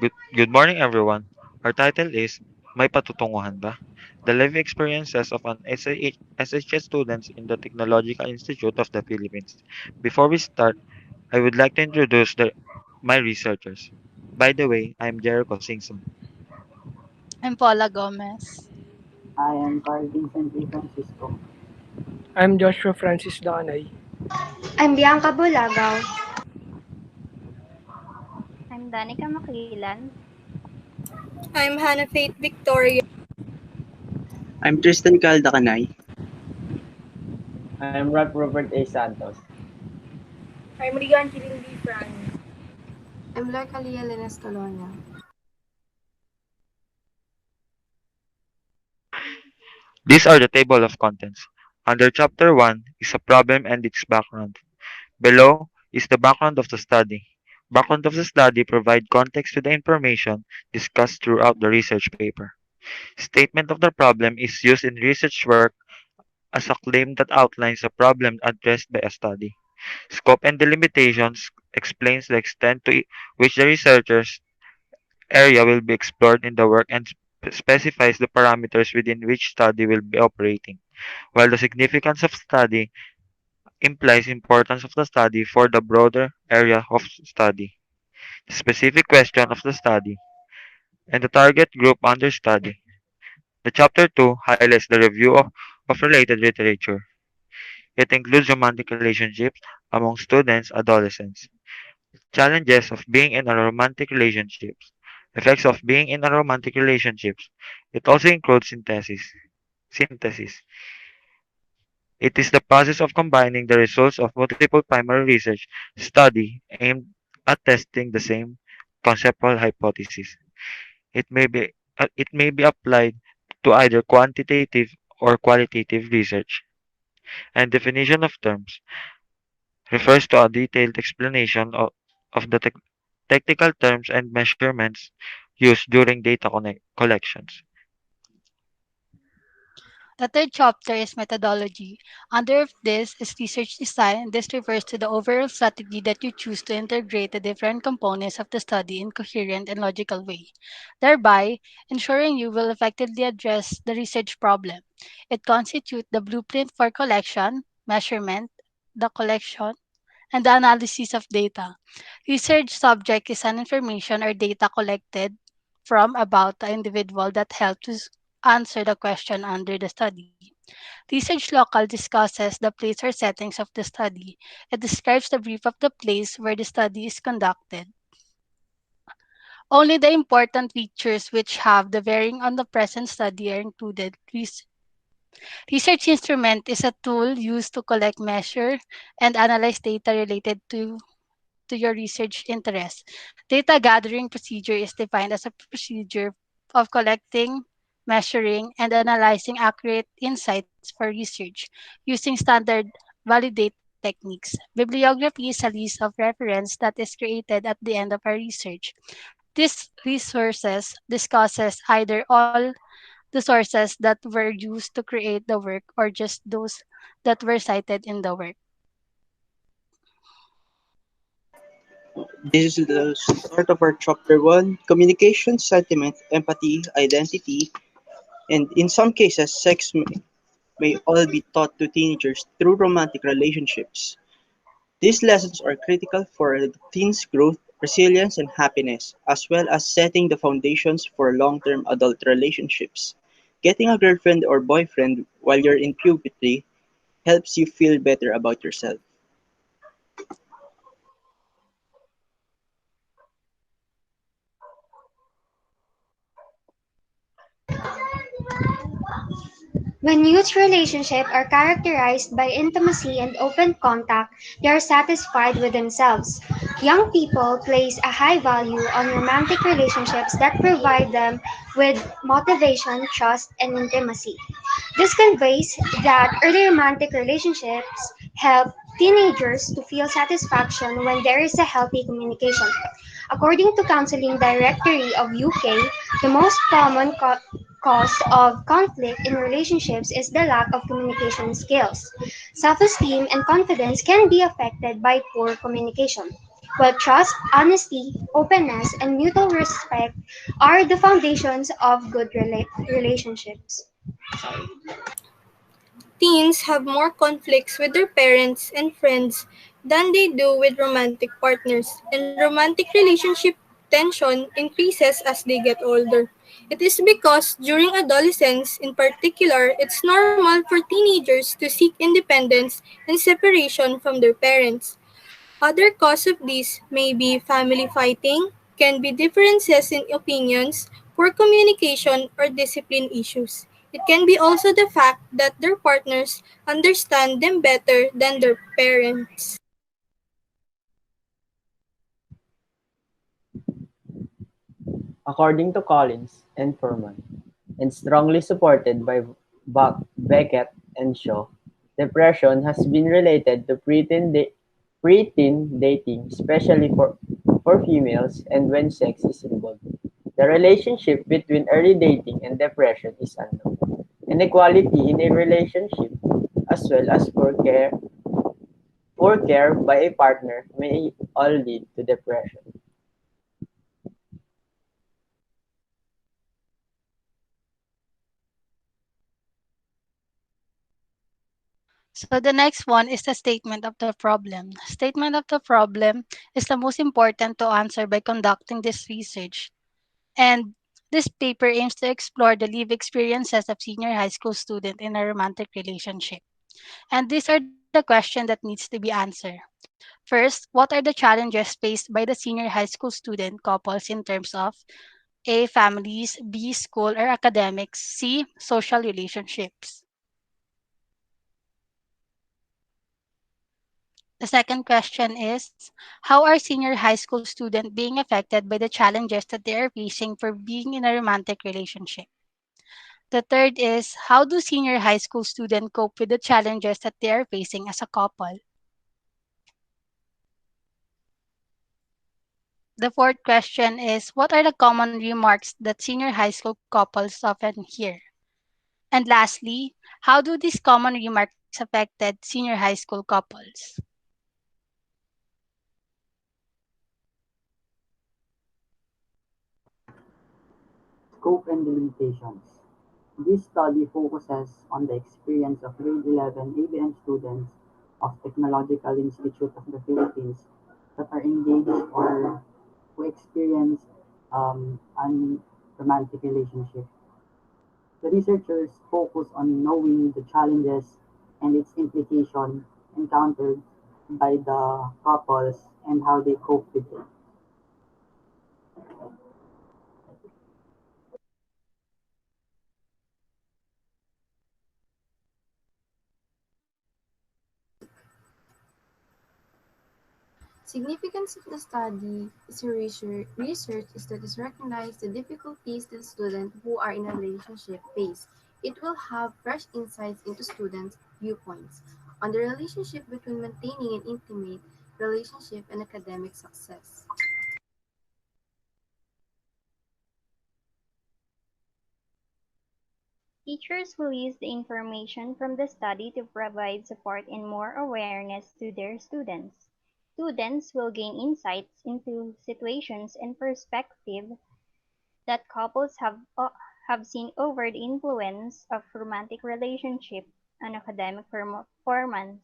Good morning, everyone. Our title is May Patutunguhan Ba? The Life Experiences of an SHS students in the Technological Institute of the Philippines. Before we start, I would like to introduce my researchers. By the way, I'm Jericho Singson. I'm Paula Gomez. I am Carl Vincent A. Francisco. I'm Joshua Francis Danay. I'm Bianca Bulagaw. I'm Danica Makilan. I'm Hannah Faith Victoria. I'm Tristan Caldacanay. I'm Ralph Robert A. Santos. I'm Rian Chilindi Franz. I'm Larcalia Lenas Colonia. These are the table of contents. Under Chapter 1 is a problem and its background. Below is the background of the study. Background of the study provide context to the information discussed throughout the research paper. Statement of the problem is used in research work as a claim that outlines a problem addressed by a study. Scope and delimitations explains the extent to which the researcher's area will be explored in the work and specifies the parameters within which study will be operating, while the significance of study implies importance of the study for the broader area of study, the specific question of the study, and the target group under study. The chapter 2 highlights the review of related literature. It includes romantic relationships among students, adolescents, challenges of being in a romantic relationships, effects of being in a romantic relationships. It also includes synthesis. Synthesis. It is the process of combining the results of multiple primary research study aimed at testing the same conceptual hypothesis. It may be applied to either quantitative or qualitative research. And definition of terms refers to a detailed explanation of the technical terms and measurements used during data collections. The third chapter is methodology. Under this is research design. This refers to the overall strategy that you choose to integrate the different components of the study in coherent and logical way, thereby ensuring you will effectively address the research problem. It constitutes the blueprint for collection, measurement, the collection, and the analysis of data. Research subject is an information or data collected from about the individual that helps to answer the question under the study. Research local discusses the place or settings of the study. It describes the brief of the place where the study is conducted. Only the important features which have the bearing on the present study are included. Research instrument is a tool used to collect, measure, and analyze data related to your research interest. Data gathering procedure is defined as a procedure of collecting, measuring, and analyzing accurate insights for research using standard validate techniques. Bibliography is a list of reference that is created at the end of our research. This resources discusses either all the sources that were used to create the work or just those that were cited in the work. This is the start of our chapter 1 communication, sentiment, empathy, identity, and in some cases, may all be taught to teenagers through romantic relationships. These lessons are critical for the teen's growth, resilience, and happiness, as well as setting the foundations for long term adult relationships. Getting a girlfriend or boyfriend while you're in puberty helps you feel better about yourself. When youth relationships are characterized by intimacy and open contact, they are satisfied with themselves. Young people place a high value on romantic relationships that provide them with motivation, trust, and intimacy. This conveys that early romantic relationships help teenagers to feel satisfaction when there is a healthy communication. According to Counseling Directory of UK, the most common cause of conflict in relationships is the lack of communication skills. Self-esteem and confidence can be affected by poor communication. While trust, honesty, openness, and mutual respect are the foundations of good relationships. Sorry. Teens have more conflicts with their parents and friends than they do with romantic partners, and romantic relationship tension increases as they get older. It is because during adolescence, in particular, it's normal for teenagers to seek independence and separation from their parents. Other cause of this may be family fighting, can be differences in opinions, poor communication, or discipline issues. It can be also the fact that their partners understand them better than their parents. According to Collins and Furman, and strongly supported by Beckett and Shaw, depression has been related to preteen dating, especially for females and when sex is involved. The relationship between early dating and depression is unknown. Inequality in a relationship, as well as poor care by a partner, may all lead to depression. So the next one is the statement of the problem. Statement of the problem is the most important to answer by conducting this research. And this paper aims to explore the lived experiences of senior high school student in a romantic relationship. And these are the questions that needs to be answered. First, what are the challenges faced by the senior high school student couples in terms of A, families, B, school or academics, C, social relationships? The second question is, how are senior high school students being affected by the challenges that they are facing for being in a romantic relationship? The third is, how do senior high school students cope with the challenges that they are facing as a couple? The fourth question is, what are the common remarks that senior high school couples often hear? And lastly, how do these common remarks affected senior high school couples? Scope and limitations. This study focuses on the experience of grade 11 ABM students of Technological Institute of the Philippines that are engaged or who experience an romantic relationship. The researchers focus on knowing the challenges and its implication encountered by the couples and how they cope with it. Significance of the study is a research is that it recognizes the difficulties that students who are in a relationship face. It will have fresh insights into students' viewpoints on the relationship between maintaining an intimate relationship and academic success. Teachers will use the information from the study to provide support and more awareness to their students. Students will gain insights into situations and perspective that couples have seen over the influence of romantic relationship on academic performance.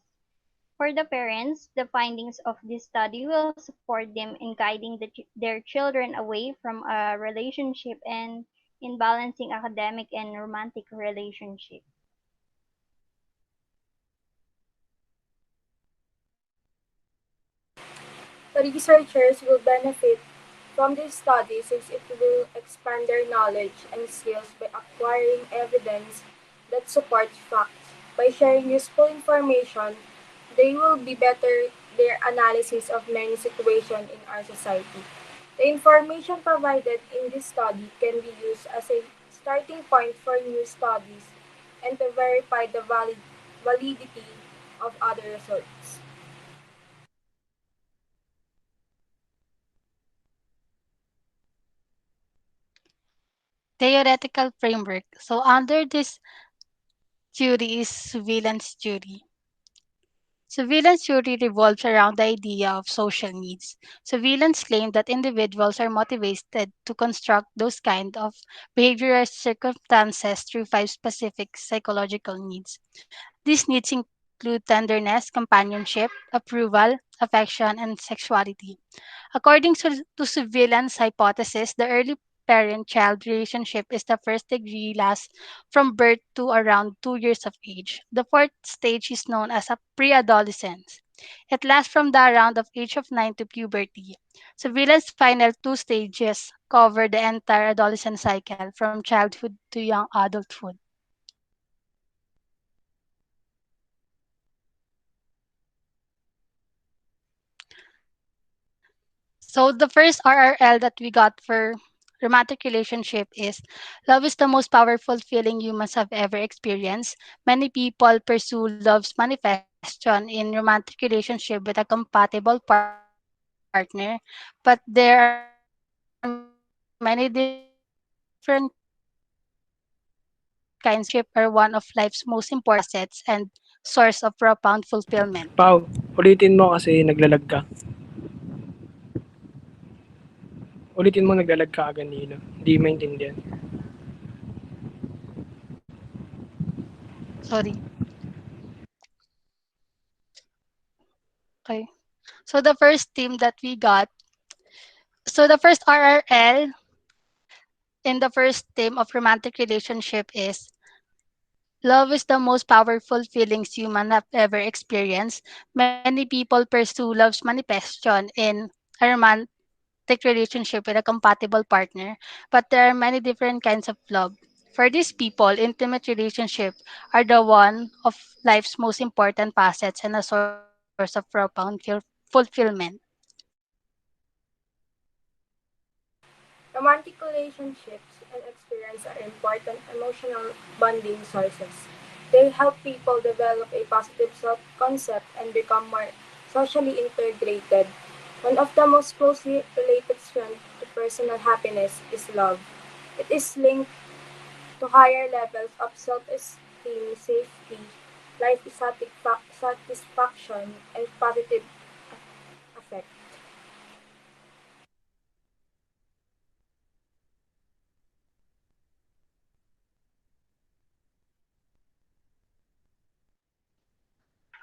For the parents, the findings of this study will support them in guiding their children away from a relationship and in balancing academic and romantic relationship. The researchers will benefit from this study since it will expand their knowledge and skills by acquiring evidence that supports facts. By sharing useful information, they will be better their analysis of many situations in our society. The information provided in this study can be used as a starting point for new studies and to verify the validity of other results. Theoretical framework. So under this theory is surveillance theory. Surveillance theory revolves around the idea of social needs. Surveillance claims that individuals are motivated to construct those kind of behavioral circumstances through five specific psychological needs. These needs include tenderness, companionship, approval, affection, and sexuality. According to surveillance hypothesis, the early parent-child relationship is the first degree lasts from birth to around 2 years of age. The fourth stage is known as a pre-adolescence. It lasts from the around of age of 9 to puberty. Surveillance final two stages cover the entire adolescent cycle from childhood to young adulthood. So the first RRL that we got for romantic relationship is love is the most powerful feeling humans have ever experienced. Many people pursue love's manifestation in romantic relationship with a compatible partner, but there are many different kinds of love. For this people, intimate relationship are one of life's most important facets and source of profound fulfillment. Pau, ulitin mo kasi naglalag ka. Ulitin mo naglalag ka kanina. Hindi maintindihan. Sorry. Okay. So the first team that we got, so the first RRL in the first theme of romantic relationship is love is the most powerful feelings human have ever experienced. Many people pursue love's manifestation in a romantic relationship with a compatible partner, but there are many different kinds of love. For these people, intimate relationships are the one of life's most important facets and a source of profound fulfillment. Romantic relationships and experience are important emotional bonding sources. They help people develop a positive self-concept and become more socially integrated. One of the most closely related strands to personal happiness is love. It is linked to higher levels of self-esteem, safety, satisfaction, and positive affect.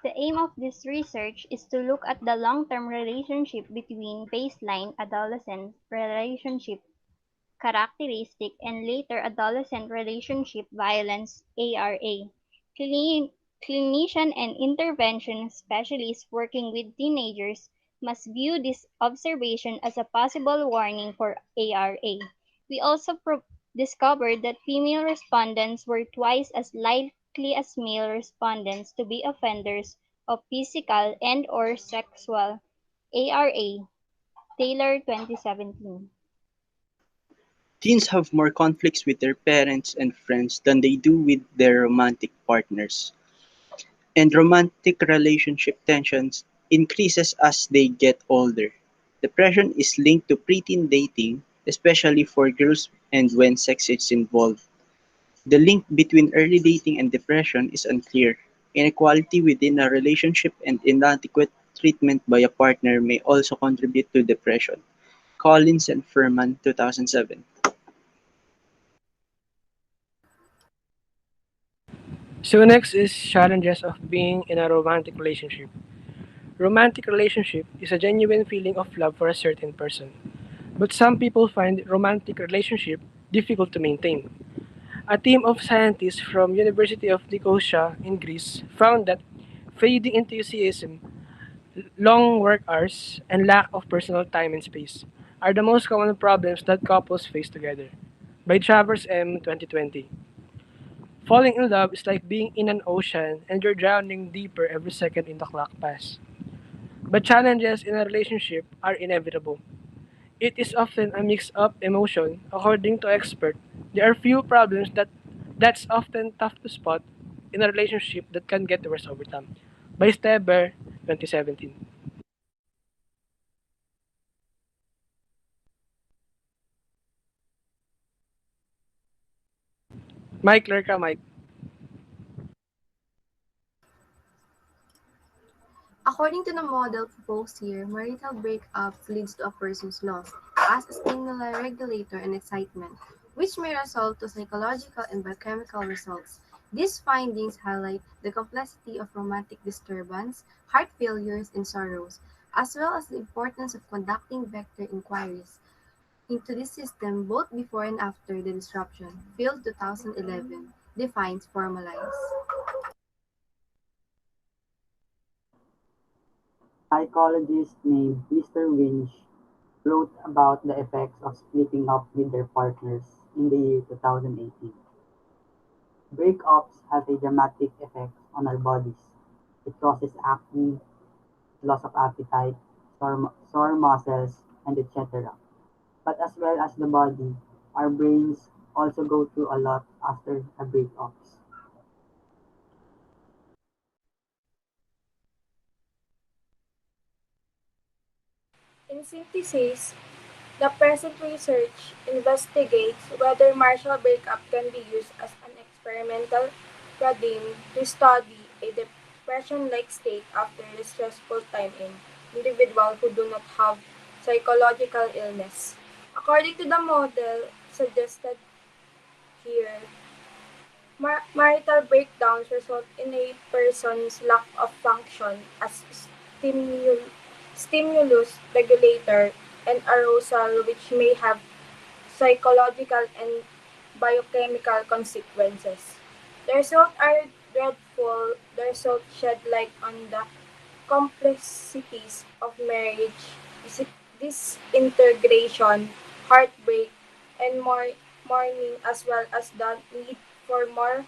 The aim of this research is to look at the long-term relationship between baseline adolescent relationship characteristic and later adolescent relationship violence (ARA). Clini- Clinician and intervention specialists working with teenagers must view this observation as a possible warning for ARA. We also discovered that female respondents were twice as likely as male respondents to be offenders of physical and/or sexual ARA. Taylor 2017. Teens have more conflicts with their parents and friends than they do with their romantic partners, and romantic relationship tensions increases as they get older. Depression is linked to preteen dating, especially for girls and when sex is involved. The link between early dating and depression is unclear. Inequality within a relationship and inadequate treatment by a partner may also contribute to depression. Collins and Furman, 2007. So next is challenges of being in a romantic relationship. Romantic relationship is a genuine feeling of love for a certain person. But some people find romantic relationship difficult to maintain. A team of scientists from University of Nicosia in Greece found that fading enthusiasm, long work hours, and lack of personal time and space are the most common problems that couples face together. By Travers M. 2020. Falling in love is like being in an ocean and you're drowning deeper every second in the clock pass. But challenges in a relationship are inevitable. It is often a mix of emotion. According to expert, there are few problems that's often tough to spot in a relationship that can get worse over time. By Steber, 2017. Mike, clear ka, Mike. According to the model proposed here, marital breakups leads to a person's loss as a stimuli regulator and excitement, which may result to psychological and biochemical results. These findings highlight the complexity of romantic disturbance, heart failures, and sorrows, as well as the importance of conducting vector inquiries into this system both before and after the disruption. Field 2011 defines formalize. Psychologist named Mr. Winch wrote about the effects of splitting up with their partners in the year 2018. Breakups have a dramatic effect on our bodies. It causes acne, loss of appetite, sore muscles, and etc. But as well as the body, our brains also go through a lot after a breakups. In synthesis, the present research investigates whether marital breakup can be used as an experimental paradigm to study a depression-like state after a stressful time in individuals who do not have psychological illness. According to the model suggested here, marital breakdowns result in a person's lack of function as stimulus regulator and arousal, which may have psychological and biochemical consequences. The results are dreadful. The results shed light on the complexities of marriage, disintegration, heartbreak, and mourning, as well as the need for more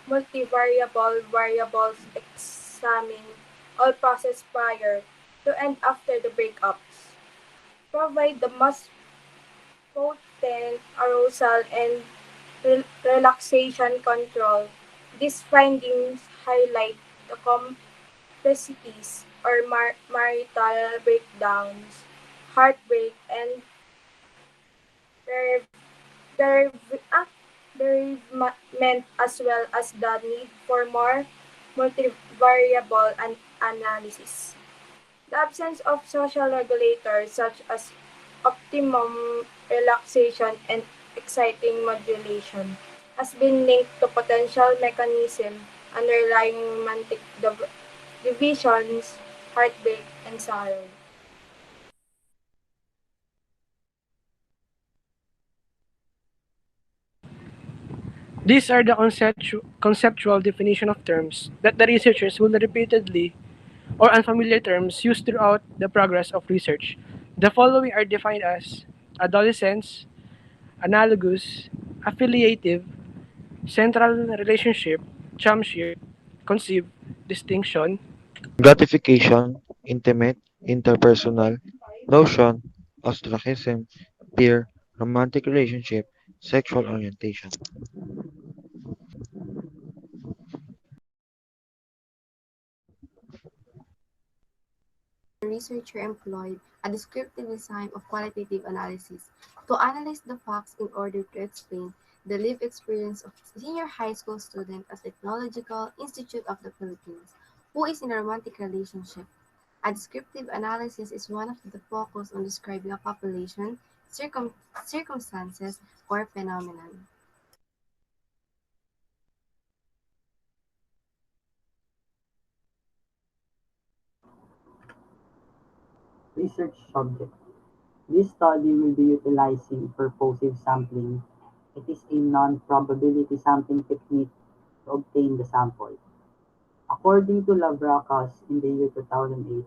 multivariable variables examine all process prior to and after the breakups. Provide the most potent arousal and relaxation control. These findings highlight the complexities or marital breakdowns, heartbreak, and bereave- bereave- ah, bereavement, as well as the need for more multivariable analysis. The absence of social regulators such as optimum relaxation and exciting modulation has been linked to potential mechanism underlying romantic divisions, heartbreak, and sorrow. These are the conceptual definition of terms that the researchers will repeatedly or unfamiliar terms used throughout the progress of research. The following are defined as adolescence, analogous, affiliative, central relationship, chumship, conceive, distinction. Gratification, intimate, interpersonal, notion, ostracism, peer, romantic relationship, sexual orientation. The researcher employed a descriptive design of qualitative analysis to analyze the facts in order to explain the lived experience of a senior high school student at Technological Institute of the Philippines who is in a romantic relationship. A descriptive analysis is one of the focus on describing a population, circumstances, or phenomenon. Research subject. This study will be utilizing purposive sampling. It is a non-probability sampling technique to obtain the sample. According to Lavrakas in the year 2008,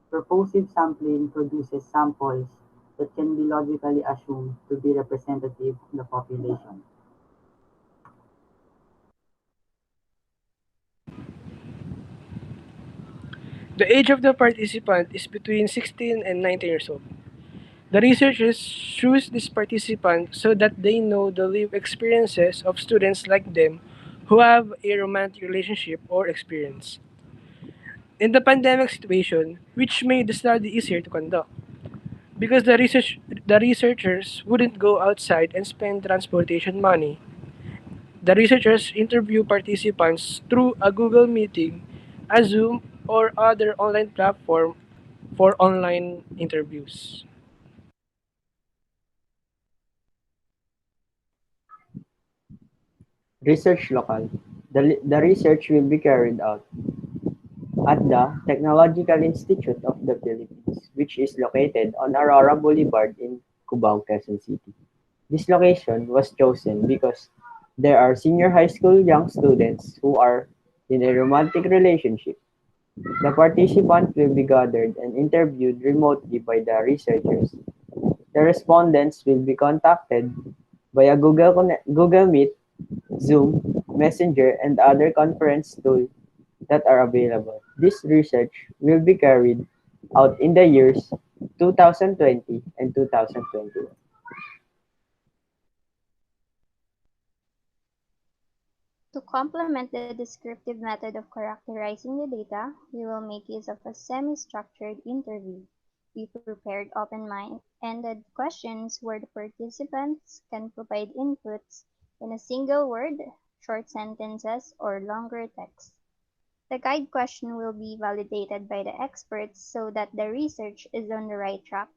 purposive sampling produces samples that can be logically assumed to be representative of the population. The age of the participant is between 16 and 19 years old. The researchers choose this participant so that they know the lived experiences of students like them who have a romantic relationship or experience. In the pandemic situation, which made the study easier to conduct, because the researchers wouldn't go outside and spend transportation money. The researchers interview participants through a Google meeting, a Zoom, or other online platform for online interviews. Research local. The research will be carried out at the Technological Institute of the Philippines, which is located on Aurora Boulevard in Cubao, Quezon City. This location was chosen because there are senior high school young students who are in a romantic relationship. The participants will be gathered and interviewed remotely by the researchers. The respondents will be contacted via Google Meet, Zoom, Messenger, and other conference tools that are available. This research will be carried out in the years 2020 and 2021. To complement the descriptive method of characterizing the data, we will make use of a semi-structured interview. We prepared open-ended questions where the participants can provide inputs in a single word, short sentences, or longer text. The guide question will be validated by the experts so that the research is on the right track.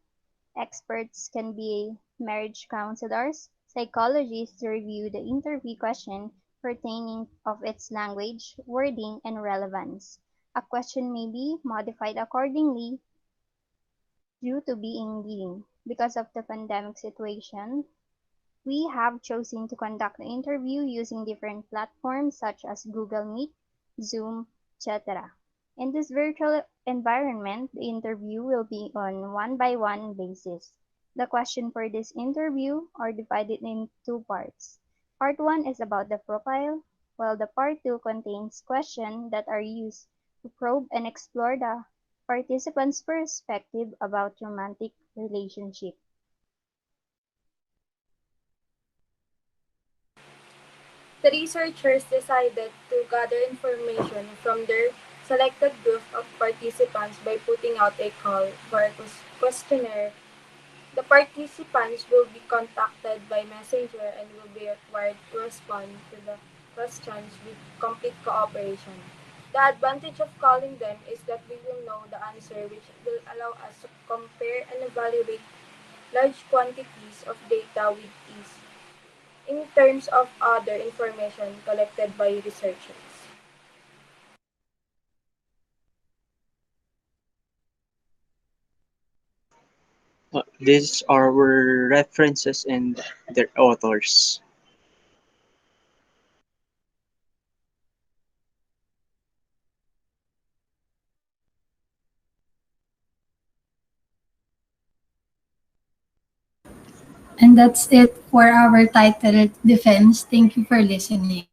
Experts can be marriage counselors, psychologists to review the interview question pertaining of its language, wording, and relevance. A question may be modified accordingly due to being leading. Because of the pandemic situation, we have chosen to conduct the interview using different platforms such as Google Meet, Zoom, etc. In this virtual environment, the interview will be on one-by-one basis. The questions for this interview are divided in two parts. Part 1 is about the profile, while the part 2 contains questions that are used to probe and explore the participants' perspective about romantic relationship. The researchers decided to gather information from their selected group of participants by putting out a call for a questionnaire. The participants will be contacted by messenger and will be required to respond to the questions with complete cooperation. The advantage of calling them is that we will know the answer, which will allow us to compare and evaluate large quantities of data with ease in terms of other information collected by researchers. These are our references and their authors. And that's it for our title Defense. Thank you for listening.